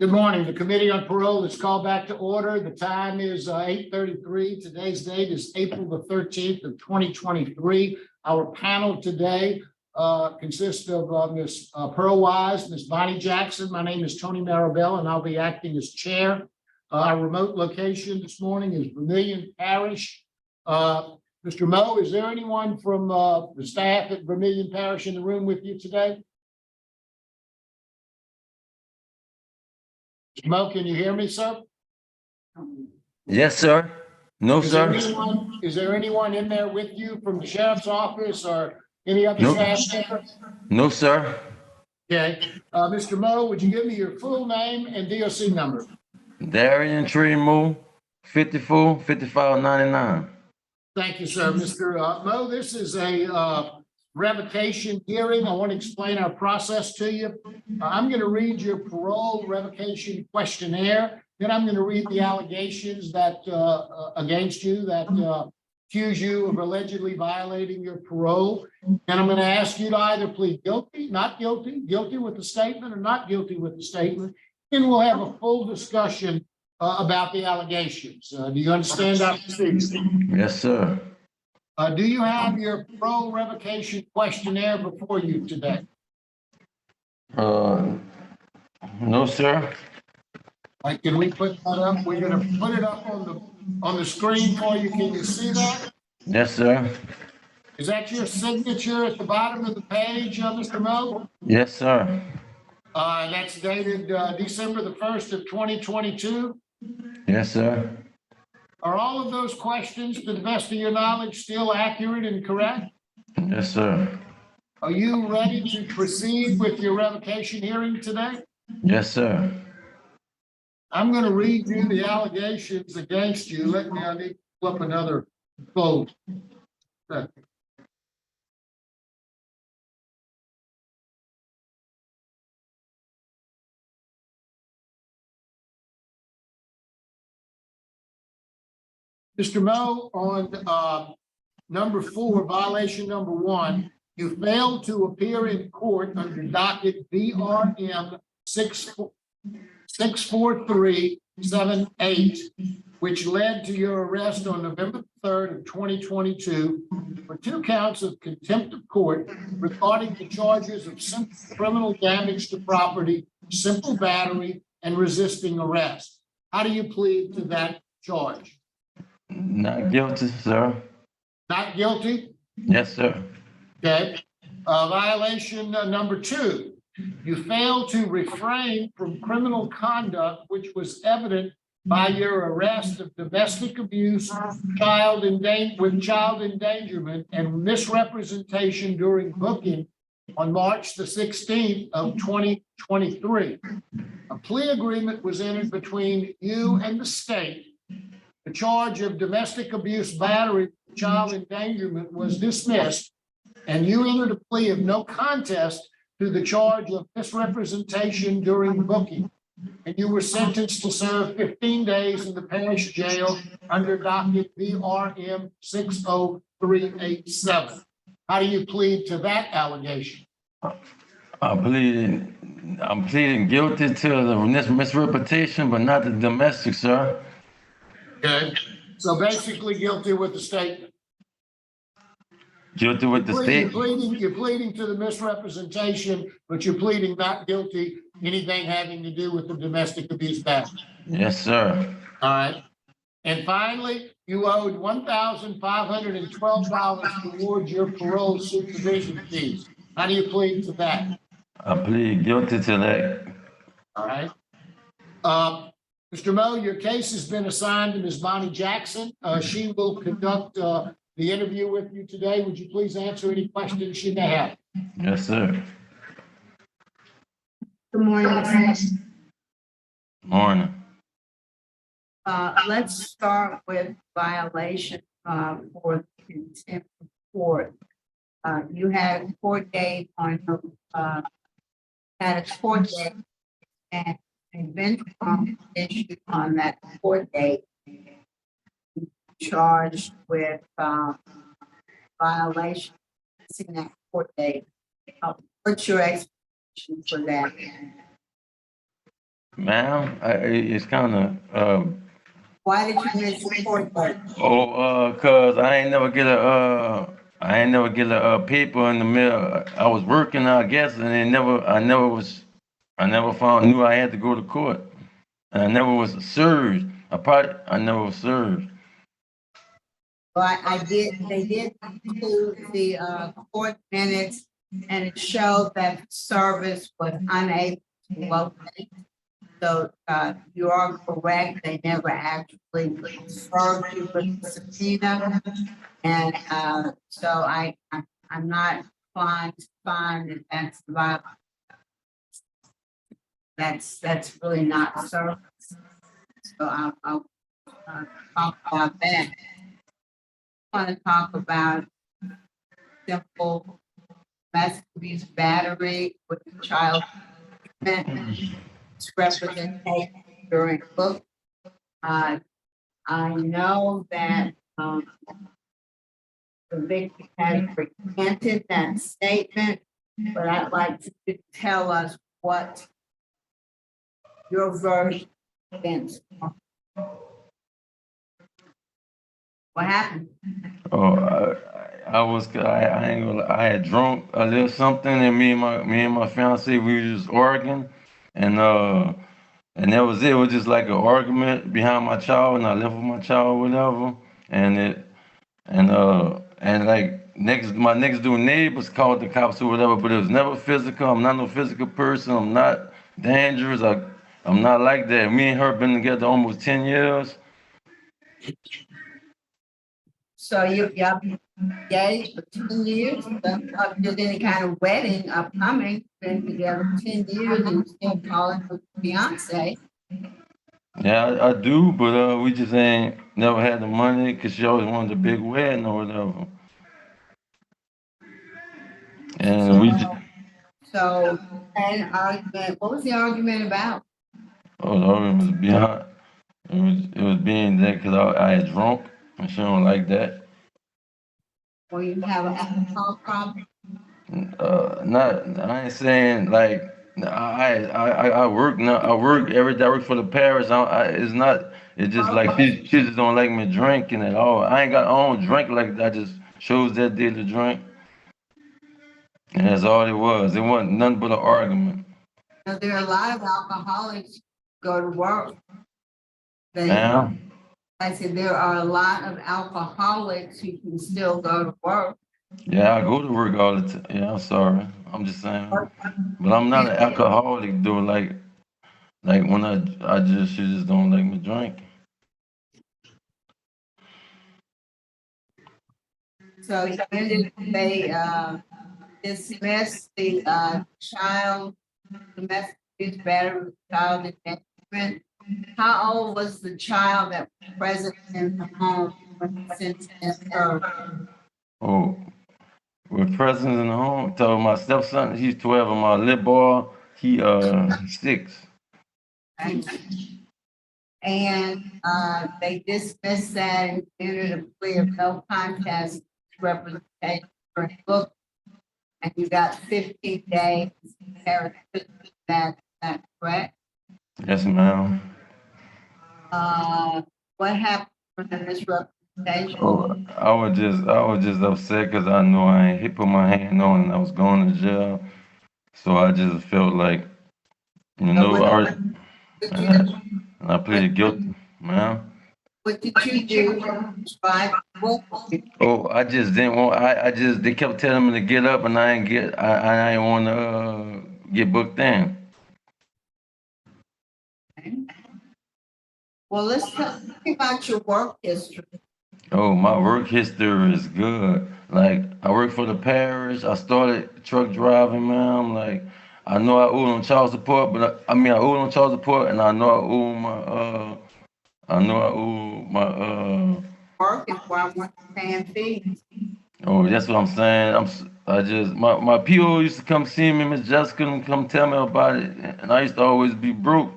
Good morning. The Committee on Parole is called back to order. The time is 8:33. Today's date is April the 13th of 2023. Our panel today consists of Ms. Pearl Wise, Ms. Bonnie Jackson. My name is Tony Marabell, and I'll be acting as chair. Our remote location this morning is Vermilion Parish. Mr. Meaux, is there anyone from the staff at Vermilion Parish in the room with you today? Mo, can you hear me, sir? Yes, sir. No, sir. Is there anyone in there with you from the sheriff's office or any other staff member? No, sir. Okay. Mr. Mo, would you give me your full name and DOC number? Darion T. Meaux, 54 5599. Thank you, sir. Mr. Mo, this is a revocation hearing. I want to explain our process to you. I'm going to read your parole revocation questionnaire. Then I'm going to read the allegations that against you that accuse you of allegedly violating your parole. And I'm going to ask you to either plead guilty, not guilty, guilty with the statement, or not guilty with the statement. And we'll have a full discussion about the allegations. Do you understand our procedure? Yes, sir. Do you have your parole revocation questionnaire before you today? No, sir. Like, can we put that up? We're going to put it up on the screen for you. Can you see that? Yes, sir. Is that your signature at the bottom of the page, Mr. Mo? Yes, sir. That's dated December the 1st of 2022. Yes, sir. Are all of those questions, to the best of your knowledge, still accurate and correct? Yes, sir. Are you ready to proceed with your revocation hearing today? Yes, sir. I'm going to read you the allegations against you. I need to pull up another vote. Mr. Mo, on number 4, violation number 1, you failed to appear in court under docket BRM 64378, which led to your arrest on November 3rd of 2022 for 2 counts of contempt of court regarding the charges of simple criminal damage to property, simple battery, and resisting arrest. How do you plead to that charge? Not guilty, sir. Not guilty? Yes, sir. Okay. Violation number 2, you failed to refrain from criminal conduct which was evident by your arrest of domestic abuse, child endangerment, and misrepresentation during booking on March the 16th of 2023. A plea agreement was entered between you and the state. The charge of domestic abuse, battery, child endangerment was dismissed, and you entered a plea of no contest to the charge of misrepresentation during booking. And you were sentenced to serve 15 days in the parish jail under docket BRM 60387. How do you plead to that allegation? I'm pleading guilty to the misrepresentation, but not the domestic, sir. Okay, so basically guilty with the statement. Guilty with the state. You're pleading to the misrepresentation, but you're pleading not guilty anything having to do with the domestic abuse battery. Yes, sir. All right. And finally, you owed $1,512 towards your parole supervision fees. How do you plead to that? I plead guilty to that. All right. Mr. Mo, your case has been assigned to Ms. Bonnie Jackson. She will conduct the interview with you today. Would you please answer any questions she may have? Yes, sir. Good morning, Ms. Morning. Let's start with violation for contempt of court. You had a court date on had a court date and a bench warrant issued on that court date. Charged with violation in that court date. What's your explanation for that? Ma'am, it's kind of, Why did you miss your court date? cause I ain't never get a paper in the mail. I was working, I guess, and I never knew I had to go to court. And I never was served. I never was served. But they did include the court minutes, and it showed that the service was unable to locate. So you are correct, they never actually served you with the subpoena. And so I'm not inclined to find that that's about, that's really not service. So I'll talk about that. I want to talk about simple domestic abuse battery with the child treatment representation during book. I know that the victim has recanted that statement, but I'd like to tell us what your version is. What happened? Oh, I ain't gonna, I had drunk a little something, and me and my fiance, we was just arguing, and and that was it. It was just like an argument behind my child, and I left with my child, whatever, and and like my next door neighbors called the cops or whatever, but it was never physical. I'm not no physical person. I'm not dangerous. I'm not like that. Me and her been together almost 10 years. So y'all been engaged for 10 years, but did any kind of wedding upcoming, been together 10 years and still calling her fiance. Yeah, I do, but we just ain't never had the money because she always wanted a big wedding or whatever. And we just, So, and argument, what was the argument about? oh, the argument was behind. It was being that because I had drunk and she don't like that. Or you have an alcohol problem? Not I ain't saying like I work now. I work every day. I work for the parish. It's not. It's just like she just don't like me drinking at all. I don't drink like that. I just chose that day to drink, and that's all it was. It wasn't nothing but an argument. Now, there are a lot of alcoholics who go to work. Ma'am, I said, there are a lot of alcoholics who can still go to work. yeah, I go to work all the time. Yeah, I'm sorry. I'm just saying, but I'm not an alcoholic though. Like when she just don't like me drink. So when did they dismiss the child domestic abuse battery child endangerment? How old was the child that was present in the home when the sentence occurred? Oh, with presents in the home. So my stepson, he's 12, and my little boy, he's 6. And they dismissed that and entered a plea of no contest representation for a book. And you got 15 days. That correct? Yes, ma'am. What happened with the misrepresentation? Oh, I was just upset because I know I ain't put my hand on and I was going to jail. So I just felt like, What did you, and I pleaded guilty, ma'am. what did you do to try to book? Oh, I just didn't want. They kept telling me to get up, and I ain't want to get booked in. Well, let's talk about your work history. Oh, my work history is good. Like I work for the parish. I started truck driving, man. Like I know I owe on child support, but I owe on child support, and I know I owe my Work is why I want to pay fees. Oh, that's what I'm saying. I just my PO used to come see me, Miss Jessica, and come tell me about it, and I used to always be broke,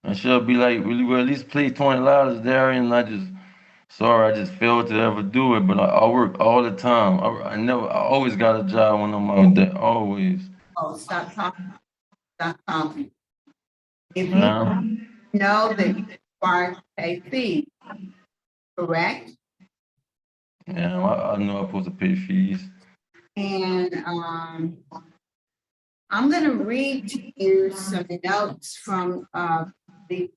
and she'll be like, "Will you at least play $20 there?" And sorry, I just failed to ever do it. But I work all the time. I always got a job when I'm out there, always. Oh, stop talking. Stop talking. If you Ma'am. know that you require to pay fees, correct? Yeah, I know I'm supposed to pay fees. And I'm gonna read to you some notes from the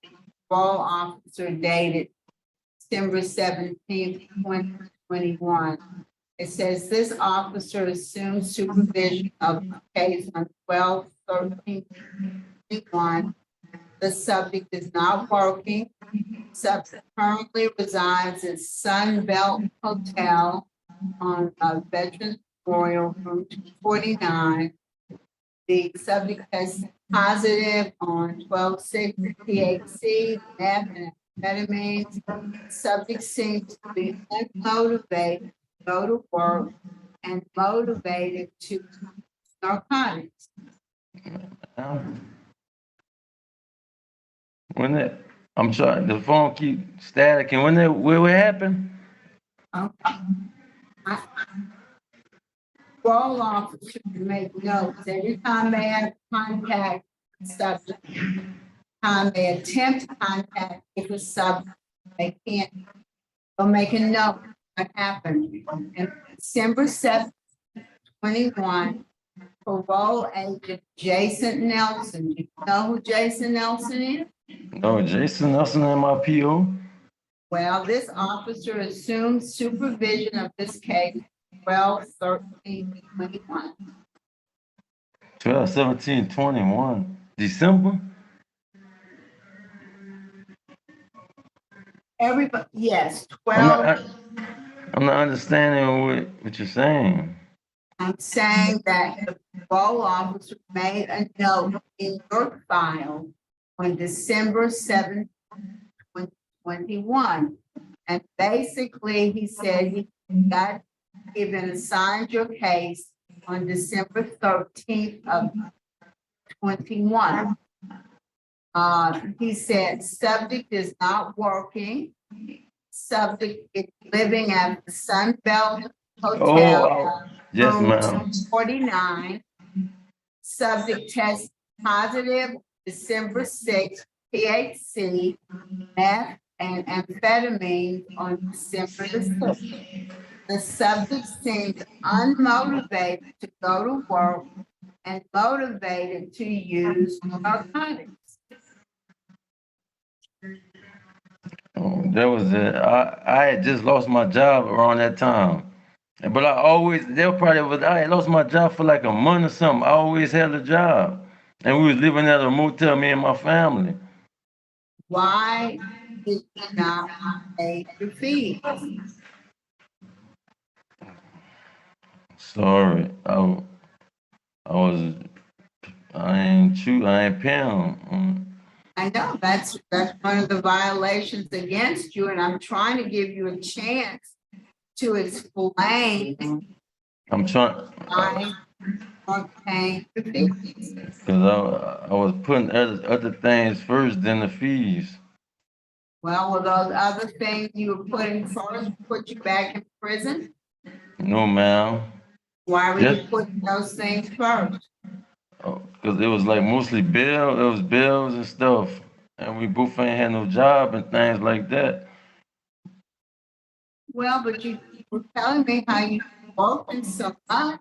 parole officer dated December 17th, 2021. It says this officer assumed supervision of the case on 12/13/21. The subject is not working. Subject currently resides at Sunbelt Hotel on Veterans Memorial, room 249. The subject tested positive on 12/6 THC, meth, and amphetamines. Subject seems to be unmotivated to go to work and motivated to use narcotics. When that, I'm trying, the phone keep static, and when that, what happened? Okay. Parole officer to make notes every time they have contact subject, time they attempt contact with the subject, they can't, they'll make a note what happened. And December 7th, 21, parole agent Jason Nelson. Do you know who Jason Nelson is? No, Jason Nelson in my PO. Well, this officer assumed supervision of this case 12/13/21. 12/17/21. December? Everybody, yes, I'm not, 12. I'm not understanding what you're saying. I'm saying that the parole officer made a note in your file on December 7th, 2021. And basically, he said he got given assigned your case on December 13th of 21. He said, subject is not working. Subject is living at the Sunbelt Hotel, Yes, room ma'am. 249. Subject test positive December 6th, THC, meth, and amphetamine on December the 6th. The subject seemed unmotivated to go to work and motivated to use narcotics. Oh, that was it. I had just lost my job around that time. But I had lost my job for like a month or something. I always had a job. And we was living at a motel, me and my family. Why did you not pay your fees? Sorry. I ain't paying. I know that's one of the violations against you, and I'm trying to give you a chance to explain I'm trying, why you aren't paying the fees. because I was putting other things first than the fees. Well, were those other things you were putting first put you back in prison? No, ma'am. Why were Yes. you putting those things first? Because it was like mostly bills and stuff. And we both ain't had no job and things like that. Well, but you were telling me how you working so much.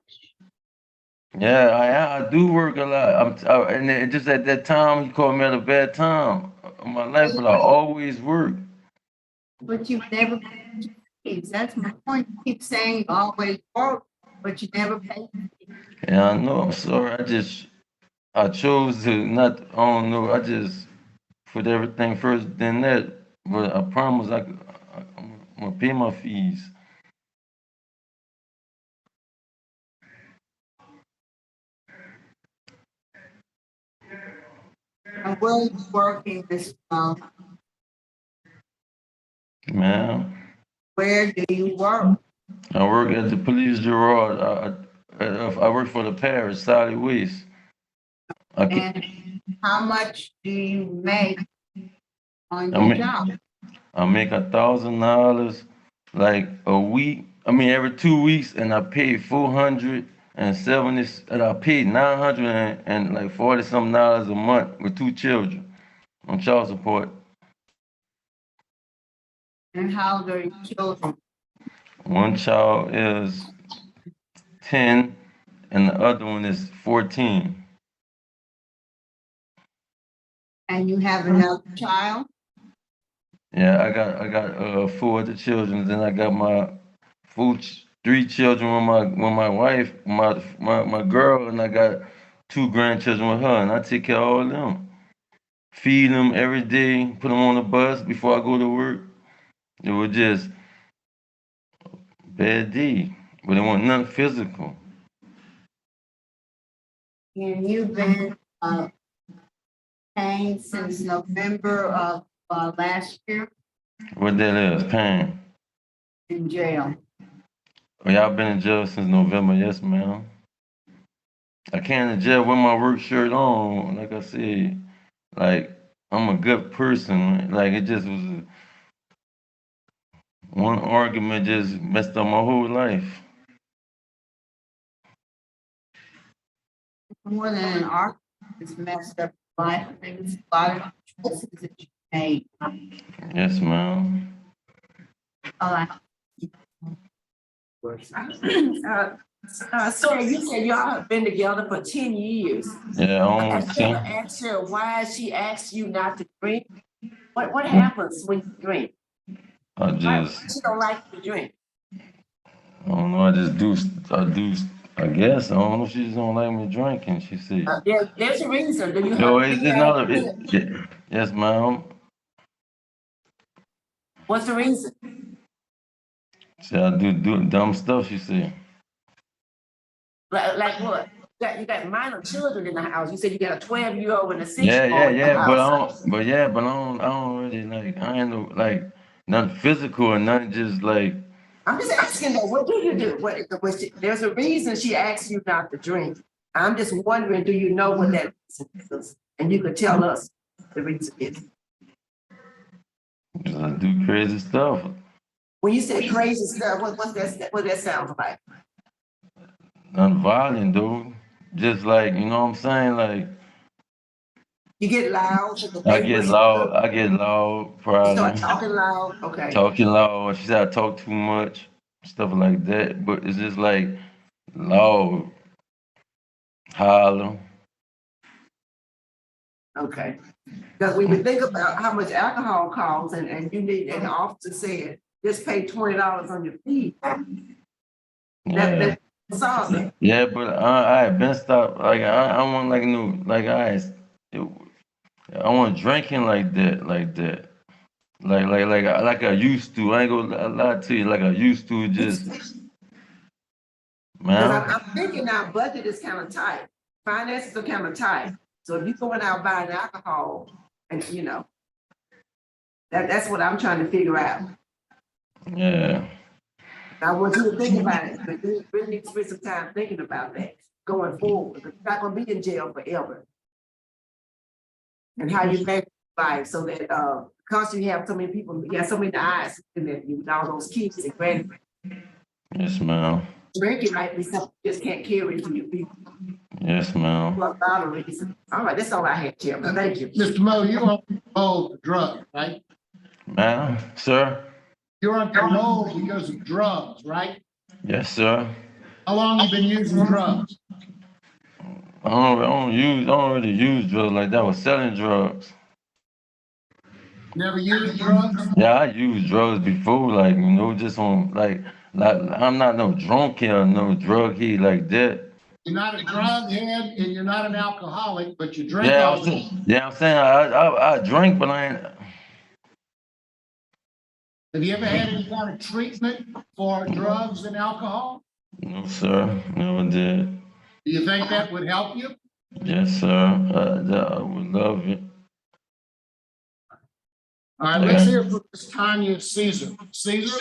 Yeah, I do work a lot. And it just at that time, he called me at a bad time of my life, but I always work. But you've never paid your fees. That's my point. You keep saying you always work, but you never pay your fees. Yeah, I know. I'm sorry. I chose to not. I don't know. I just put everything first, then that. But I promise I'm gonna pay my fees. And where are you working this month? Man, Where do you work? I work at the police bureau. I work for the parish, solid waste. And how much do you make on I your make job? I make $1,000 like a week. I mean every 2 weeks, and I pay 470, and I paid 900 and like 40 something dollars a month with two children. on child support. And how old are your children? One child is 10 and the other one is 14. And you have another child? Yeah, I got 4 other children. Then I got my 3 children with my wife, my girl, and I got 2 grandchildren with her, and I take care of all of them. Feed them every day, put them on the bus before I go to work. It was just bad D, but it wasn't nothing physical. And you've been paying since November of last year What that is, pain. in jail. Oh, y'all been in jail since November, yes, ma'am. I came to jail with my work shirt on. Like I said, like I'm a good person. Like it just was one argument just messed up my whole life. More than an argument, it's messed up your life. I think it's a lot of choices that you made. Yes, ma'am. So you said y'all have been together for 10 years. Yeah, I almost never 10. asked her why she asked you not to drink. What happens when you drink? I Why just, she don't like to drink? I don't know. I guess I don't know. She just don't like me drinking. She said, There's a reason. Do you "Yo, have it's another." Yes, ma'am. What's the reason? She I do dumb stuff. She said, Like what? You got minor children in the house. You said you got a 12-year-old and a "Yeah, yeah, 6-year-old in the yeah," but house. I don't really like. I ain't no like nothing physical or nothing. Just like, I'm just asking though, what do you do? There's a reason she asked you not to drink. I'm just wondering, do you know what that reason is? And you could tell us the reason is. just I do crazy stuff. When you say crazy stuff, what that sounds like? Nothing violent, dude. Just like you know what I'm saying. Like You get loud, so the I get neighbors, loud. I get loud. you Probably start talking loud, okay. talking loud. She said I talk too much. Stuff like that. But it's just like loud, holler. Okay. Because when we think about how much alcohol costs and you need, and the officer said, just pay $20 on your fee. Yeah. That's all that. Yeah, but I had been stopped. Like I want like new like I want drinking like that, like I used to. I ain't gonna lie to you, like I used to. Just Because man, I'm thinking our budget is kind of tight. Finances are kind of tight. So if you're going out buying alcohol and you know, that's what I'm trying to figure out. yeah, I want you to think about it, but you really need to spend some time thinking about that going forward. Because you're not gonna be in jail forever. And how you make life so that because you have so many people, you have so many eyes looking at you with all those kids and grand yes, ma'am, drinking might be something you just can't carry to your people. yes, ma'am. Well, all right, that's all I had, Chairman. Thank you. Mr. Moe, you on parole for drugs, right? Ma'am, sir, You're on parole because of drugs, right? yes, sir. How long you been using drugs? I don't really use drugs like that. I was selling drugs. Never used drugs? Yeah, I used drugs before, like you know, just on like I'm not no drunk or no drug head like that. You're not a drug head and you're not an alcoholic, but you drink Yeah, all the time. I'm saying I drink, but I ain't. Have you ever had any kind of treatment for drugs and alcohol? No, sir, never did. Do you think that would help you? Yes, sir. I would love it. All right, let's hear from Ms. Tanya Caesar. Caesar?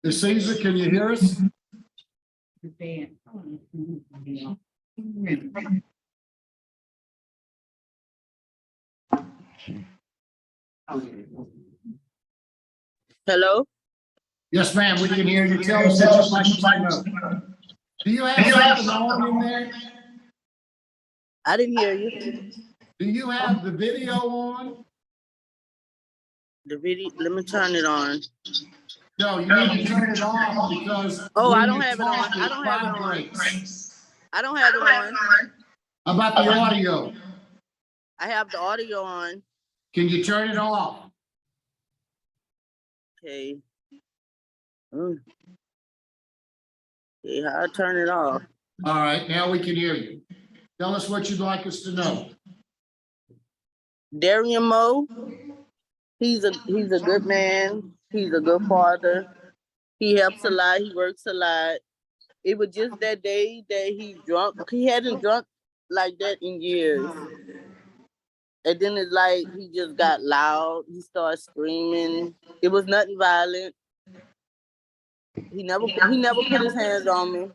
Ms. Caesar, can you hear us? Hello? Yes, ma'am, we can hear you. Tell us what you'd like to know. Do you have something on in there? I didn't hear you. Do you have the video on? The video, let me turn it on. No, you need to turn it off because. Oh, when I don't you have it on. talk, I don't have it on. vibrates. I don't have it on. How about the audio? I have the audio on. Can you turn it off? Okay. Okay, how I turn it off? All right, now we can hear you. Tell us what you'd like us to know. Darion Moe, he's a good man. He's a good father. He helps a lot. He works a lot. It was just that day that he drunk. He hadn't drunk like that in years. And then it's like he just got loud. He started screaming. It was nothing violent. He never put his hands on me.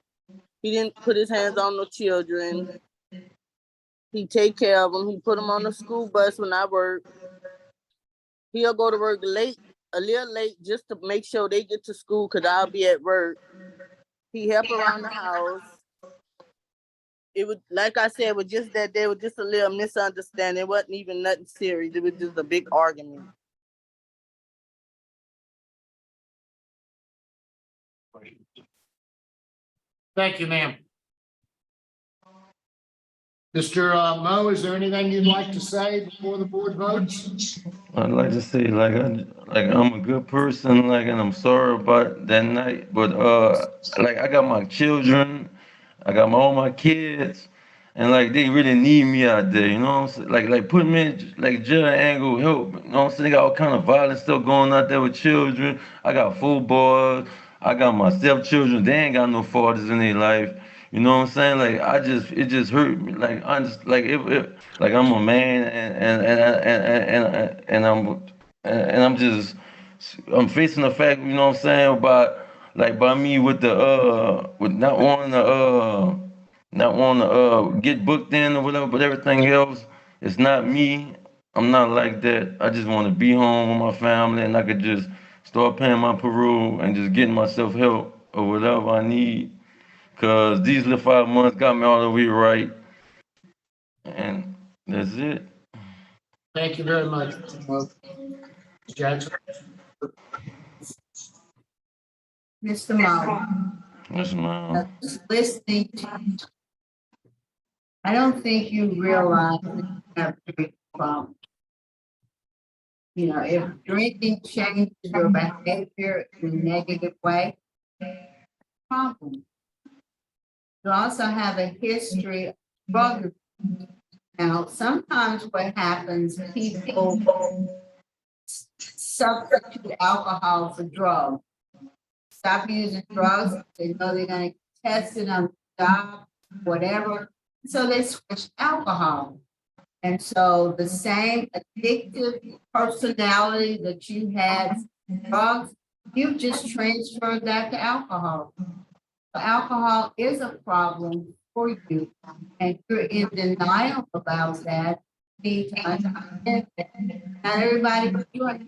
He didn't put his hands on no children. He take care of them. He put them on the school bus when I work. He'll go to work late, a little late, just to make sure they get to school because I'll be at work. He help around the house. It was, like I said, it was just that there was just a little misunderstanding. It wasn't even nothing serious. It was just a big argument. Thank you, ma'am. Mr. Moe, is there anything you'd like to say before the board votes? I'd like to say, I'm a good person, and I'm sorry about that night, but I got my children, I got all my kids, and they really need me out there, you know what I'm saying? Put me in jail ain't gonna help, you know what I'm saying? They got all kind of violent stuff going out there with children. I got 4 boys, I got my stepchildren. They ain't got no fathers in their life. You know what I'm saying? It just hurt me. I just, I'm a man, and I'm facing the fact, you know what I'm saying, about by me with with not wanting to get booked in or whatever, but everything else, it's not me. I'm not like that. I just want to be home with my family, and I could just start paying my parole and just getting myself help or whatever I need. Cause these little 5 months got me all the way right, and that's it. Thank you very much, Mr. Moe. Ms. Jackson? Mr. Moe, Yes, ma'am. just listening to you, I don't think you realize that you have a big problem. You know, if drinking changes your behavior in a negative way, problem. You also have a history of drug abuse. Now, sometimes what happens, people substitute alcohol for drugs. Stop using drugs, they know they're gonna get tested on the job, whatever, so they switch alcohol. And so the same addictive personality that you had drugs, you've just transferred that to alcohol. So alcohol is a problem for you, and you're in denial about that. You need to understand that not everybody can do it.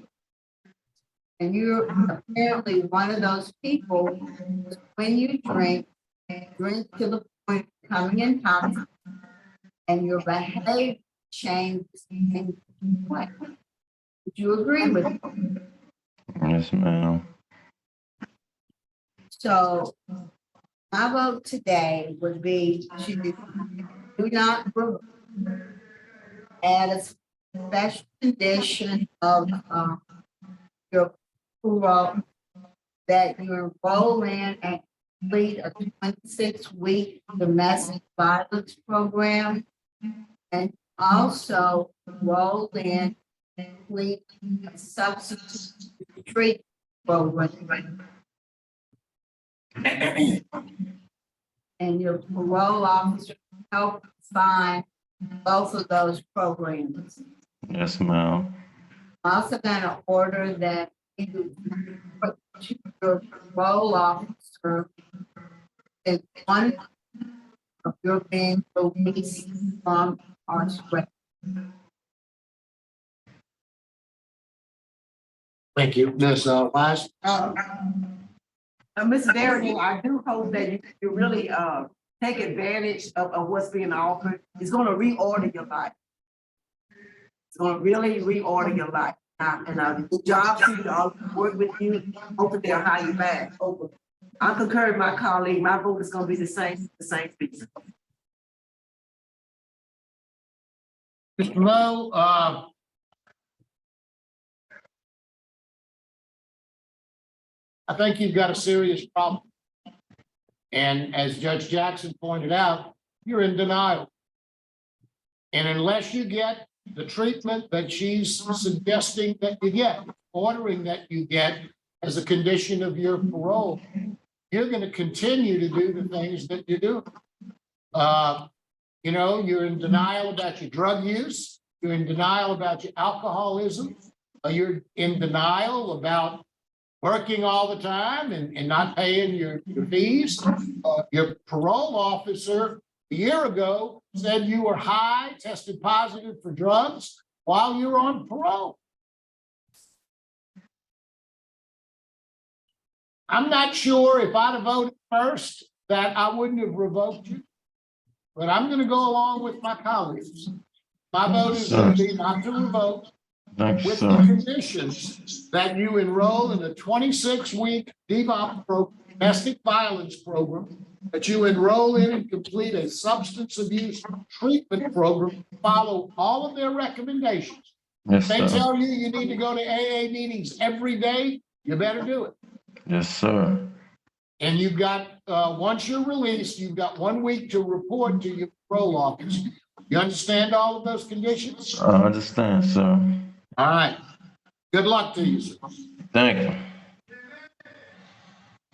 And you're apparently one of those people, when you drink to the point of becoming intoxicated, and your behavior changes in what? Would you agree with me? Yes, ma'am. So my vote today would be to do not add a special condition of your parole that you enroll in and complete a 26-week domestic violence program, and also enroll in and complete a substance treatment program. And your parole officer help find both of those programs. Yes, ma'am. I'm also gonna order that you put to your parole officer is one of your being released from our sweat. Thank you. Ms. Wise? Mr. Darion, I do hope that you really, take advantage of what's being offered. It's gonna reorder your life. It's gonna really reorder your life. The job suit, I'll work with you, hopefully they'll hire you back. Hopefully. I concur with my colleague, my vote is gonna be the same reason. Mr. Moe, I think you've got a serious problem. And as Judge Jackson pointed out, you're in denial. And unless you get the treatment that she's suggesting that you get, ordering that you get as a condition of your parole, you're going to continue to do the things that you do. You know, you're in denial about your drug use. You're in denial about your alcoholism. You're in denial about working all the time and not paying your fees. Your parole officer a year ago said you were high, tested positive for drugs while you were on parole. I'm not sure if I'd have voted first that I wouldn't have revoked you, but I'm going to go along with my colleagues. My vote is going to be not to revoke, Thank you, with the sir. conditions that you enroll in a 26-week DVOP domestic violence program, that you enroll in and complete a substance abuse treatment program, follow all of their recommendations. Yes, If they sir. tell you you need to go to AA meetings every day, you better do it. Yes, sir. And you've got, once you're released, you've got 1 week to report to your parole office. You understand all of those conditions? I understand, sir. All right. Good luck to you, sir. Thank you.